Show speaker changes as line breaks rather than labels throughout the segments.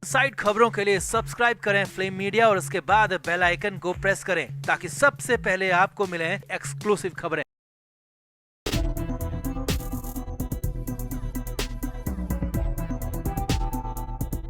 Side खबरों के लिए सब्सक्राइब करें फ्लेम मीडिया और उसके बाद बेल आइकन को प्रेस करें ताकि सबसे पहले आपको मिले एक्सक्लूसिव खबरें।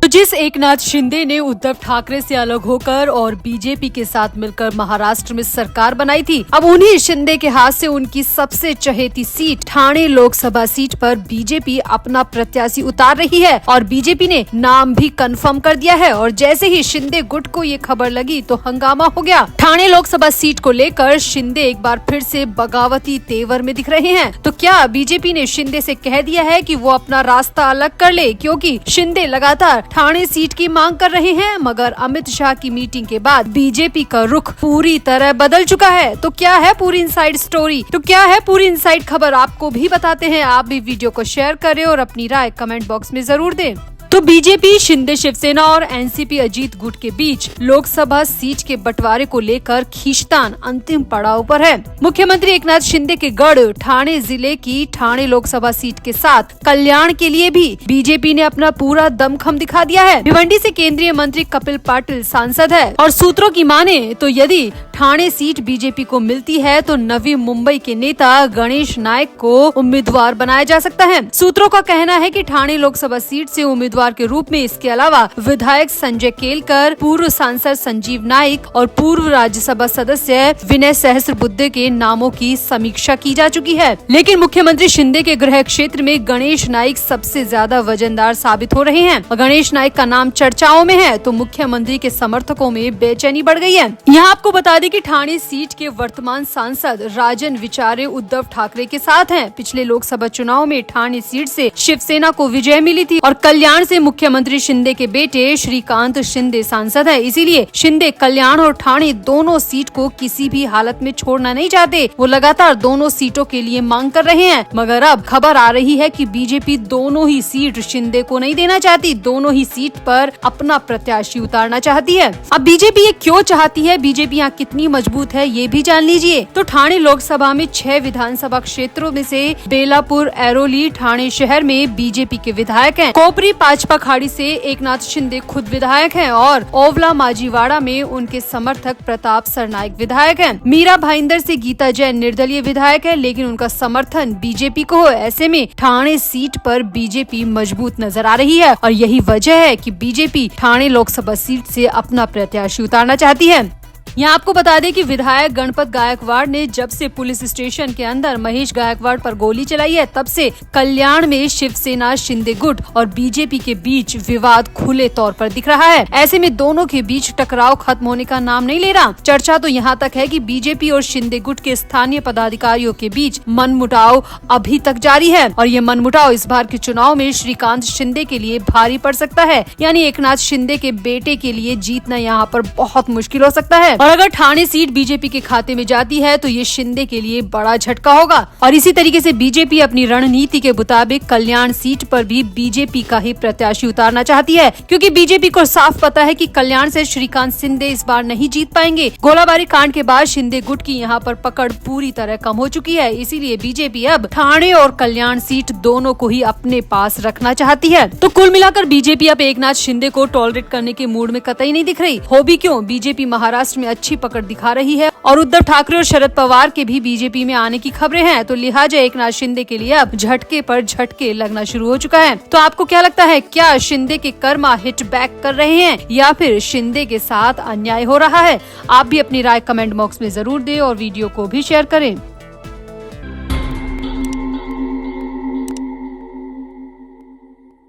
जिस एकनाथ शिंदे ने उद्धव ठाकरे से अलग होकर और बीजेपी के साथ मिलकर महाराष्ट्र में सरकार बनाई थी, अब उन्हीं शिंदे के हाथ से उनकी सबसे चहेती सीट ठाणे लोकसभा सीट पर बीजेपी अपना प्रत्याशी उतार रही है और बीजेपी ने नाम भी कंफर्म कर दिया है। और जैसे ही शिंदे गुट को ये खबर लगी तो हंगामा हो गया। ठाणे लोकसभा सीट को लेकर शिंदे एक बार फिर से बगावती तेवर में दिख रहे हैं। तो क्या बीजेपी ने शिंदे से कह दिया है कि वो अपना रास्ता अलग कर ले, क्योंकि शिंदे लगातार ठाणे सीट की मांग कर रहे हैं। मगर अमित शाह की मीटिंग के बाद बीजेपी का रुख पूरी तरह बदल चुका है। तो क्या है पूरी इनसाइड स्टोरी, तो क्या है पूरी इनसाइड खबर, आपको भी बताते हैं। आप भी वीडियो को शेयर करें और अपनी राय कमेंट बॉक्स में जरूर दें। तो बीजेपी, शिंदे शिवसेना और एनसीपी अजीत गुट के बीच लोकसभा सीट के बंटवारे को लेकर खींचतान अंतिम पड़ाव पर है। मुख्यमंत्री एकनाथ शिंदे के गढ़ ठाणे जिले की ठाणे लोकसभा सीट के साथ कल्याण के लिए भी बीजेपी ने अपना पूरा दमखम दिखा दिया है। भिवंडी से केंद्रीय मंत्री कपिल पाटिल सांसद है और सूत्रों की माने तो यदि ठाणे सीट बीजेपी को मिलती है तो नवी मुंबई के नेता गणेश नायक को उम्मीदवार बनाया जा सकता है। सूत्रों का कहना है कि ठाणे लोकसभा सीट से उम्मीदवार के रूप में इसके अलावा विधायक संजय केलकर, पूर्व सांसद संजीव नाइक और पूर्व राज्यसभा सदस्य विनय सहस्त्रबुद्धे के नामों की समीक्षा की जा चुकी है। लेकिन मुख्यमंत्री शिंदे के गृह क्षेत्र में गणेश नाइक सबसे ज्यादा वजनदार साबित हो रहे हैं। गणेश नाइक का नाम चर्चाओं में है तो मुख्यमंत्री के समर्थकों में बेचैनी बढ़ गई है। यहाँ आपको बता दें कि ठाणे सीट के वर्तमान सांसद राजन विचारे उद्धव ठाकरे के साथ हैं। पिछले लोकसभा चुनाव में ठाणे सीट से शिवसेना को विजय मिली थी और कल्याण से मुख्यमंत्री शिंदे के बेटे श्रीकांत शिंदे सांसद है। इसीलिए शिंदे कल्याण और ठाणे दोनों सीट को किसी भी हालत में छोड़ना नहीं चाहते। वो लगातार दोनों सीटों के लिए मांग कर रहे हैं। मगर अब खबर आ रही है कि बीजेपी दोनों ही सीट शिंदे को नहीं देना चाहती, दोनों ही सीट पर अपना प्रत्याशी उतारना चाहती है। अब बीजेपी ये क्यों चाहती है, बीजेपी यहाँ कितनी मजबूत है, ये भी जान लीजिए। तो ठाणे लोकसभा में 6 विधानसभा क्षेत्रों में से बेलापुर, ऐरोली, ठाणे शहर में बीजेपी के विधायक हैं। कोपरी भाजपा खाड़ी से एकनाथ शिंदे खुद विधायक हैं और ओवला माजीवाड़ा में उनके समर्थक प्रताप सरनाइक विधायक हैं। मीरा भाईंदर से गीता जैन निर्दलीय विधायक है, लेकिन उनका समर्थन बीजेपी को हो। ऐसे में ठाणे सीट पर बीजेपी मजबूत नजर आ रही है और यही वजह है कि बीजेपी ठाणे लोकसभा सीट से अपना प्रत्याशी उतारना चाहती है। यहाँ आपको बता दें कि विधायक गणपत गायकवाड़ ने जब से पुलिस स्टेशन के अंदर महेश गायकवाड़ पर गोली चलाई है, तब से कल्याण में शिवसेना, शिंदे गुट और बीजेपी के बीच विवाद खुले तौर पर दिख रहा है। ऐसे में दोनों के बीच टकराव खत्म होने का नाम नहीं ले रहा। चर्चा तो यहाँ तक है कि बीजेपी और शिंदे गुट के स्थानीय पदाधिकारियों के बीच मनमुटाव अभी तक जारी है और ये मनमुटाव इस बार के चुनाव में श्रीकांत शिंदे के लिए भारी पड़ सकता है। यानी एकनाथ शिंदे के बेटे के लिए जीतना यहाँ पर बहुत मुश्किल हो सकता है। और अगर ठाणे सीट बीजेपी के खाते में जाती है तो ये शिंदे के लिए बड़ा झटका होगा। और इसी तरीके से बीजेपी अपनी रणनीति के मुताबिक कल्याण सीट पर भी बीजेपी का ही प्रत्याशी उतारना चाहती है, क्योंकि बीजेपी को साफ पता है कि कल्याण से श्रीकांत शिंदे इस बार नहीं जीत पाएंगे। गोलाबारी कांड के बाद शिंदे गुट की यहाँ पर पकड़ पूरी तरह कम हो चुकी है। इसीलिए बीजेपी अब ठाणे और कल्याण सीट दोनों को ही अपने पास रखना चाहती है। तो कुल मिलाकर बीजेपी अब एकनाथ शिंदे को टॉलरेट करने के मूड में कतई नहीं दिख रही। हो भी क्यों, बीजेपी महाराष्ट्र में अच्छी पकड़ दिखा रही है और उद्धव ठाकरे और शरद पवार के भी बीजेपी में आने की खबरें हैं। तो लिहाजा एकनाथ शिंदे के लिए अब झटके पर झटके लगना शुरू हो चुका है। तो आपको क्या लगता है, क्या शिंदे के कर्मा हिट बैक कर रहे हैं या फिर शिंदे के साथ अन्याय हो रहा है? आप भी अपनी राय कमेंट बॉक्स में जरूर दें और वीडियो को भी शेयर करें।